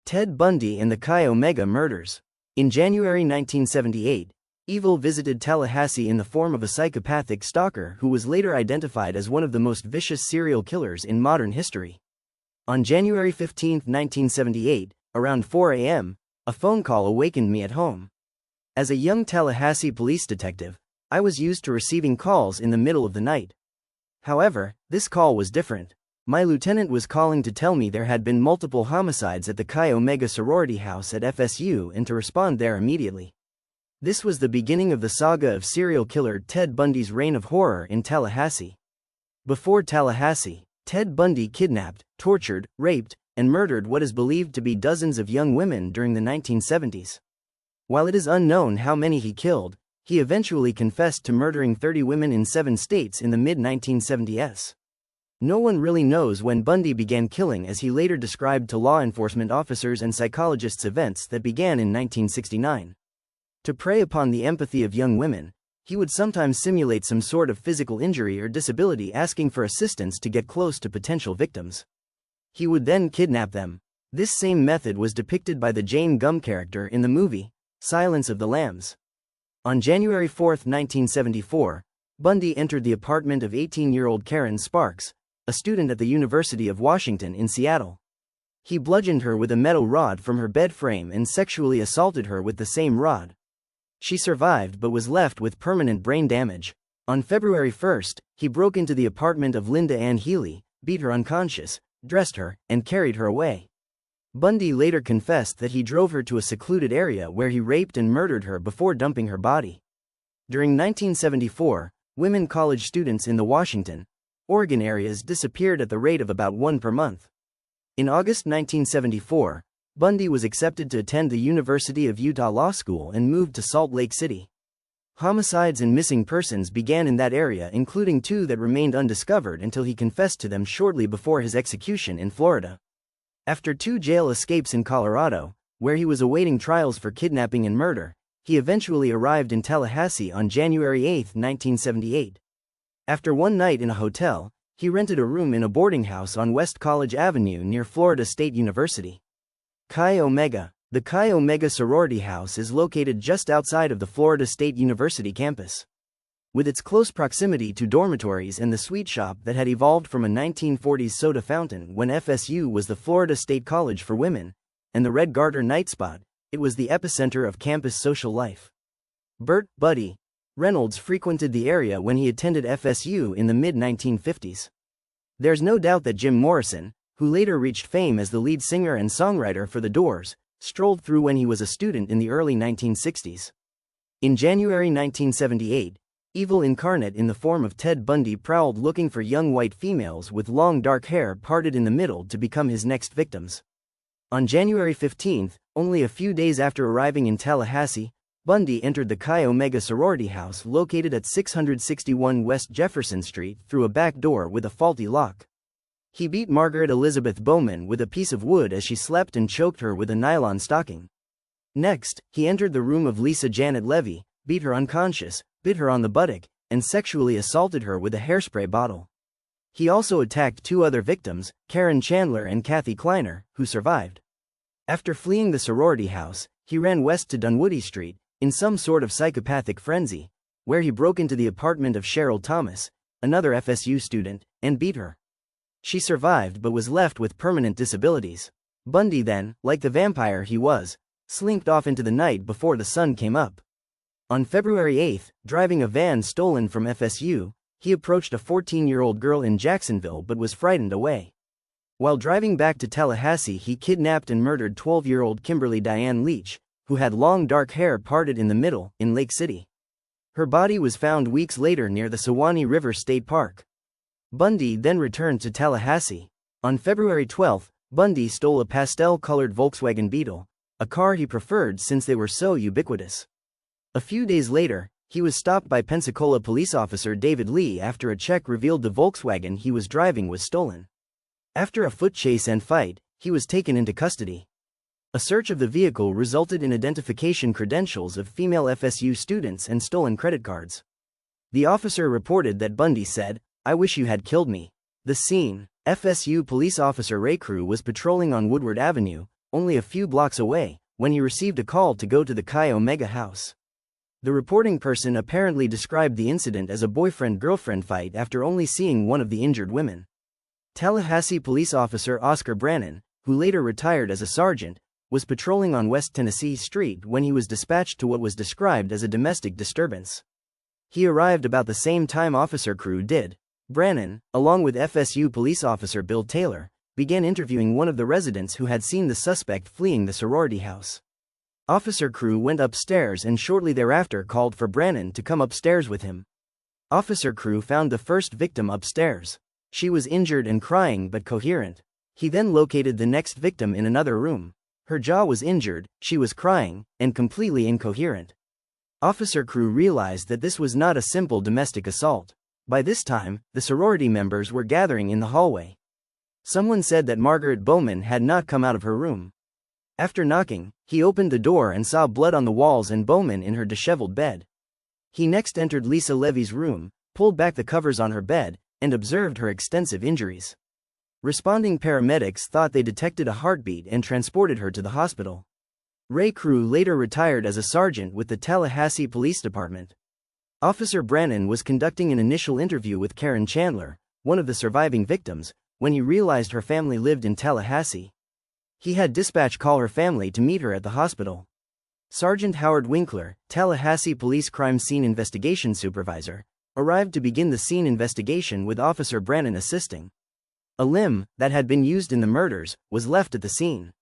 Ted Bundy and the Chi Omega murders. In January 1978, evil visited Tallahassee in the form of a psychopathic stalker who was later identified as one of the most vicious serial killers in modern history. On January 15, 1978, around 4 a.m., a phone call awakened me at home. As a young Tallahassee police detective, I was used to receiving calls in the middle of the night. However, this call was different. My lieutenant was calling to tell me there had been multiple homicides at the Chi Omega sorority house at FSU and to respond there immediately. This was the beginning of the saga of serial killer Ted Bundy's reign of horror in Tallahassee. Before Tallahassee, Ted Bundy kidnapped, tortured, raped, and murdered what is believed to be dozens of young women during the 1970s. While it is unknown how many he killed, he eventually confessed to murdering 30 women in 7 states in the mid-1970s. No one really knows when Bundy began killing, as he later described to law enforcement officers and psychologists events that began in 1969. To prey upon the empathy of young women, he would sometimes simulate some sort of physical injury or disability, asking for assistance to get close to potential victims. He would then kidnap them. This same method was depicted by the Jane Gum character in the movie Silence of the Lambs. On January 4, 1974, Bundy entered the apartment of 18-year-old Karen Sparks, a student at the University of Washington in Seattle. He bludgeoned her with a metal rod from her bed frame and sexually assaulted her with the same rod. She survived but was left with permanent brain damage. On February 1, he broke into the apartment of Linda Ann Healy, beat her unconscious, dressed her, and carried her away. Bundy later confessed that he drove her to a secluded area where he raped and murdered her before dumping her body. During 1974, women college students in the Washington, Oregon areas disappeared at the rate of about 1 per month. In August 1974, Bundy was accepted to attend the University of Utah Law School and moved to Salt Lake City. Homicides and missing persons began in that area, including 2 that remained undiscovered until he confessed to them shortly before his execution in Florida. After 2 jail escapes in Colorado, where he was awaiting trials for kidnapping and murder, he eventually arrived in Tallahassee on January 8, 1978. After one night in a hotel, he rented a room in a boarding house on West College Avenue near Florida State University. Chi Omega. The Chi Omega sorority house is located just outside of the Florida State University campus. With its close proximity to dormitories and the sweet shop that had evolved from a 1940s soda fountain when FSU was the Florida State College for Women, and the Red Garter night spot, it was the epicenter of campus social life. Burt "Buddy" Reynolds frequented the area when he attended FSU in the mid-1950s. There's no doubt that Jim Morrison, who later reached fame as the lead singer and songwriter for The Doors, strolled through when he was a student in the early 1960s. In January 1978, evil incarnate in the form of Ted Bundy prowled looking for young white females with long dark hair parted in the middle to become his next victims. On January 15, only a few days after arriving in Tallahassee, Bundy entered the Chi Omega sorority house located at 661 West Jefferson Street through a back door with a faulty lock. He beat Margaret Elizabeth Bowman with a piece of wood as she slept and choked her with a nylon stocking. Next, he entered the room of Lisa Janet Levy, beat her unconscious, bit her on the buttock, and sexually assaulted her with a hairspray bottle. He also attacked 2 other victims, Karen Chandler and Kathy Kleiner, who survived. After fleeing the sorority house, he ran west to Dunwoody Street, in some sort of psychopathic frenzy, where he broke into the apartment of Cheryl Thomas, another FSU student, and beat her. She survived but was left with permanent disabilities. Bundy then, like the vampire he was, slinked off into the night before the sun came up. On February 8, driving a van stolen from FSU, he approached a 14-year-old girl in Jacksonville but was frightened away. While driving back to Tallahassee, he kidnapped and murdered 12-year-old Kimberly Diane Leach, who had long dark hair parted in the middle, in Lake City. Her body was found weeks later near the Sewanee River State Park. Bundy then returned to Tallahassee. On February 12, Bundy stole a pastel-colored Volkswagen Beetle, a car he preferred since they were so ubiquitous. A few days later, he was stopped by Pensacola police officer David Lee after a check revealed the Volkswagen he was driving was stolen. After a foot chase and fight, he was taken into custody. A search of the vehicle resulted in identification credentials of female FSU students and stolen credit cards. The officer reported that Bundy said, "I wish you had killed me." The scene. FSU police officer Ray Crew was patrolling on Woodward Avenue, only a few blocks away, when he received a call to go to the Chi Omega house. The reporting person apparently described the incident as a boyfriend-girlfriend fight after only seeing one of the injured women. Tallahassee police officer Oscar Brannon, who later retired as a sergeant, was patrolling on West Tennessee Street when he was dispatched to what was described as a domestic disturbance. He arrived about the same time officer crew did. Brannon, along with FSU police officer Bill Taylor, began interviewing one of the residents who had seen the suspect fleeing the sorority house. Officer crew went upstairs and shortly thereafter called for Brannon to come upstairs with him. Officer crew found the first victim upstairs. She was injured and crying but coherent. He then located the next victim in another room. Her jaw was injured, she was crying, and completely incoherent. Officer crew realized that this was not a simple domestic assault. By this time, the sorority members were gathering in the hallway. Someone said that Margaret Bowman had not come out of her room. After knocking, he opened the door and saw blood on the walls and Bowman in her disheveled bed. He next entered Lisa Levy's room, pulled back the covers on her bed, and observed her extensive injuries. Responding paramedics thought they detected a heartbeat and transported her to the hospital. Ray Crew later retired as a sergeant with the Tallahassee Police Department. Officer Brannon was conducting an initial interview with Karen Chandler, one of the surviving victims, when he realized her family lived in Tallahassee. He had dispatch call her family to meet her at the hospital. Sergeant Howard Winkler, Tallahassee Police Crime Scene Investigation Supervisor, arrived to begin the scene investigation with Officer Brannon assisting. A limb, that had been used in the murders, was left at the scene.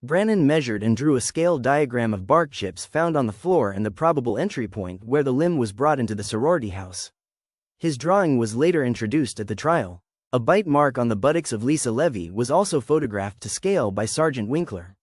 Brannon measured and drew a scale diagram of bark chips found on the floor and the probable entry point where the limb was brought into the sorority house. His drawing was later introduced at the trial. A bite mark on the buttocks of Lisa Levy was also photographed to scale by Sergeant Winkler.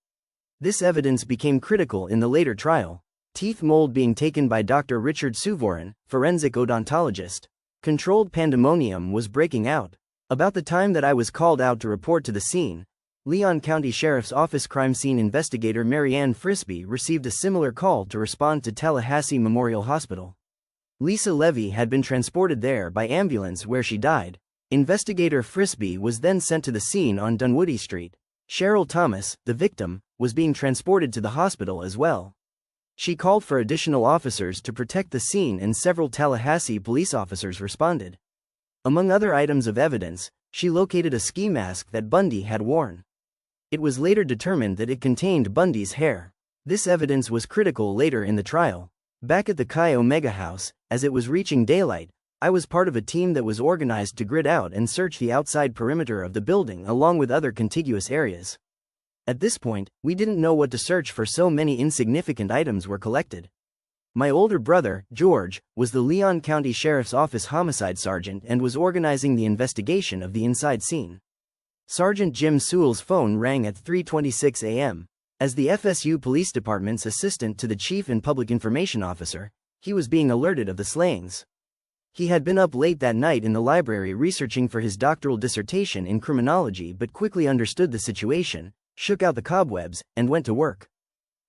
This evidence became critical in the later trial, teeth mold being taken by Dr. Richard Suvorin, forensic odontologist. Controlled pandemonium was breaking out. About the time that I was called out to report to the scene, Leon County Sheriff's Office crime scene investigator Mary Ann Frisbee received a similar call to respond to Tallahassee Memorial Hospital. Lisa Levy had been transported there by ambulance where she died. Investigator Frisbee was then sent to the scene on Dunwoody Street. Cheryl Thomas, the victim, was being transported to the hospital as well. She called for additional officers to protect the scene and several Tallahassee police officers responded. Among other items of evidence, she located a ski mask that Bundy had worn. It was later determined that it contained Bundy's hair. This evidence was critical later in the trial. Back at the Chi Omega house, as it was reaching daylight, I was part of a team that was organized to grid out and search the outside perimeter of the building along with other contiguous areas. At this point, we didn't know what to search for, so many insignificant items were collected. My older brother, George, was the Leon County Sheriff's Office homicide sergeant and was organizing the investigation of the inside scene. Sergeant Jim Sewell's phone rang at 3:26 a.m. As the FSU Police Department's assistant to the Chief and Public Information Officer, he was being alerted of the slayings. He had been up late that night in the library researching for his doctoral dissertation in criminology but quickly understood the situation, shook out the cobwebs, and went to work.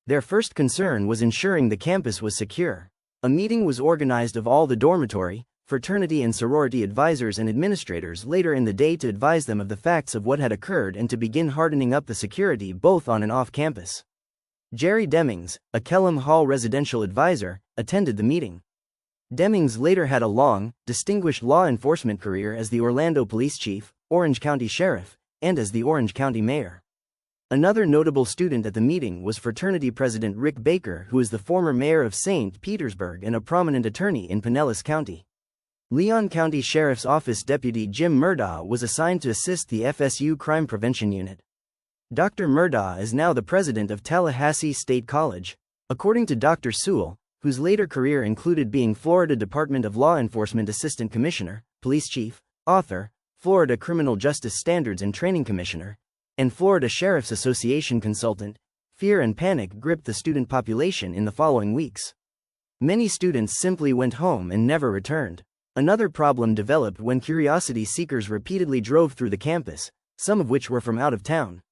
Their first concern was ensuring the campus was secure. A meeting was organized of all the dormitory, fraternity and sorority advisors and administrators later in the day to advise them of the facts of what had occurred and to begin hardening up the security both on and off campus. Jerry Demings, a Kellam Hall residential advisor, attended the meeting. Demings later had a long, distinguished law enforcement career as the Orlando Police Chief, Orange County Sheriff, and as the Orange County Mayor. Another notable student at the meeting was fraternity president Rick Baker, who is the former mayor of St. Petersburg and a prominent attorney in Pinellas County. Leon County Sheriff's Office Deputy Jim Murdaugh was assigned to assist the FSU Crime Prevention Unit. Dr. Murdaugh is now the president of Tallahassee State College. According to Dr. Sewell, whose later career included being Florida Department of Law Enforcement Assistant Commissioner, Police Chief, Author, Florida Criminal Justice Standards and Training Commissioner, and Florida Sheriff's Association Consultant, fear and panic gripped the student population in the following weeks. Many students simply went home and never returned. Another problem developed when curiosity seekers repeatedly drove through the campus, some of which were from out of town.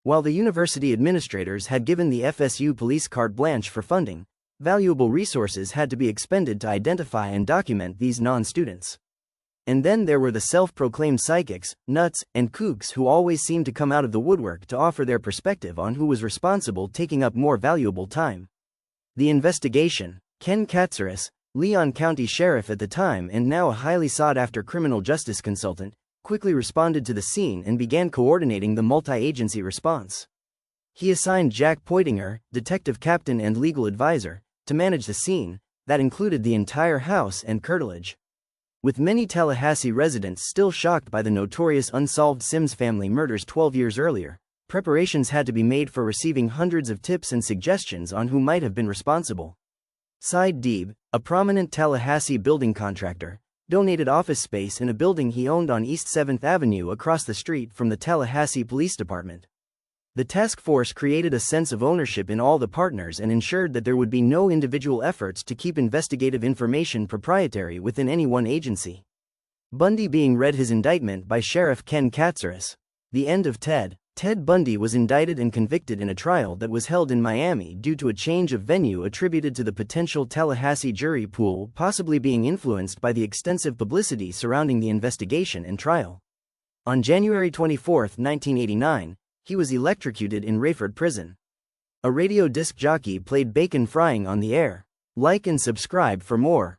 While the university administrators had given the FSU police carte blanche for funding, valuable resources had to be expended to identify and document these non-students. And then there were the self-proclaimed psychics, nuts, and kooks who always seemed to come out of the woodwork to offer their perspective on who was responsible, taking up more valuable time. The investigation. Ken Katsaris, Leon County Sheriff at the time and now a highly sought-after criminal justice consultant, quickly responded to the scene and began coordinating the multi-agency response. He assigned Jack Poitinger, detective captain and legal advisor, to manage the scene, that included the entire house and curtilage. With many Tallahassee residents still shocked by the notorious unsolved Sims family murders 12 years earlier, preparations had to be made for receiving hundreds of tips and suggestions on who might have been responsible. Sid Deeb, a prominent Tallahassee building contractor, donated office space in a building he owned on East 7th Avenue across the street from the Tallahassee Police Department. The task force created a sense of ownership in all the partners and ensured that there would be no individual efforts to keep investigative information proprietary within any one agency. Bundy being read his indictment by Sheriff Ken Katsaris. The end of Ted. Ted Bundy was indicted and convicted in a trial that was held in Miami due to a change of venue attributed to the potential Tallahassee jury pool possibly being influenced by the extensive publicity surrounding the investigation and trial. On January 24, 1989, he was electrocuted in Rayford Prison. A radio disc jockey played bacon frying on the air. Like and subscribe for more.